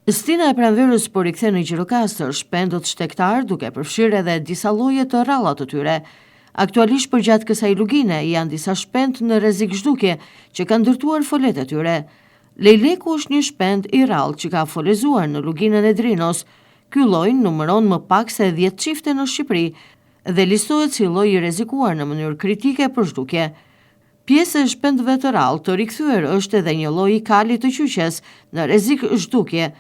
Stina e pranverës po rikthen në Gjirokastër shpendët shtektar duke përfshirë edhe disa lloje të rralla të tyre. Aktualisht përgjatë kësaj lugine janë disa shpend në rrezik zhdukje që kanë ndërtuar folet e tyre. Lejleku është një shpend i rrallë që ka folezuar në luginën e Drinos. Ky lloj numëron më pak se 10 çifte në Shqipëri dhe listohet si lloj i rrezikuar në mënyrë kritike për zhdukje. Pjesë e shpendëve të rrallë të rikthyer është edhe një lloj i kalit të qyqes në rrezik zhdukje.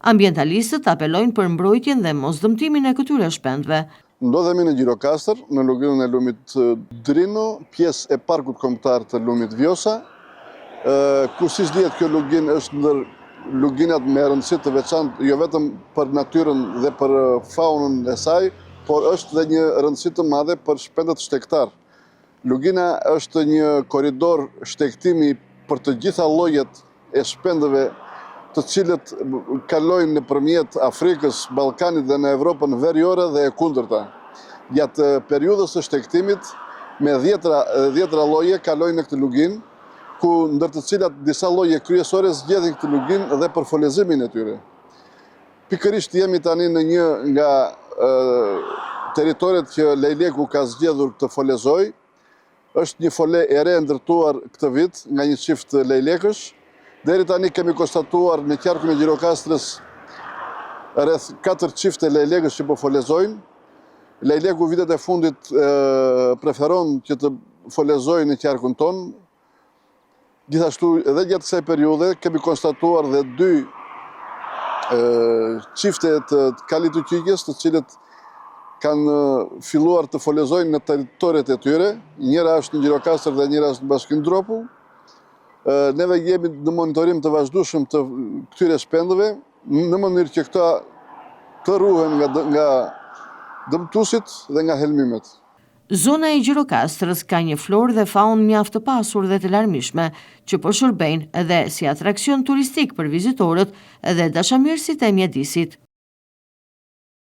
Ambientalistët apelojnë për mbrojtjen dhe mosdëmtimin e këtyre shpendëve. Ndodhemi në Gjirokastër, në luginën e lumit Drino, pjesë e parkut kombëtar të lumit Vjosa, ku siç dihet kjo luginë është ndër luginat me rëndësi të veçantë jo vetëm për natyrën dhe për faunën e saj, por është dhe një rëndësi të madhe për shpendët shtektar. Lugina është një korridor shtegtimi për të gjitha llojet e shpendëve të cilët kalojnë nëpërmjet Afrikës, Ballkanit dhe në Evropën veriore dhe e kundërta. Gjatë periudhës së shtegtimit, me 10 lloje kalojnë në këtë luginë, ku ndër të cilat disa lloje kryesore zgjedhin këtë luginë dhe për folezimin e tyre. Pikërisht jemi tani në një nga territoret që Lejleku ka zgjedhur të folezojë. Është një fole e re ndërtuar këtë vit nga një çift lejlekësh. Deri tani kemi konstatuar në qarkun e Gjirokastrës rreth 4 çifte lejlekësh që po folezojnë. Lejleku vitet e fundit preferon që të folezojë në qarkun ton. Gjithashtu edhe gjatë kësaj periudhe kemi konstatuar dhe 2 çifte të kalit të qyqes, të cilët kanë filluar të folezojnë në territoret e tyre. Njëra është në Gjirokastër dhe njëra është në Bashkinë Dropu. Neve jemi në monitorim të vazhdueshëm të këtyre shpendëve, në mënyrë që këta të ruhen nga dëmtuesit dhe nga helmimet. Zona e Gjirokastrës ka një florë dhe faunë mjaft të pasur dhe të larmishme, që po shërbejnë edhe si atraksion turistik për vizitorët dhe dashamirësit e mjedisit.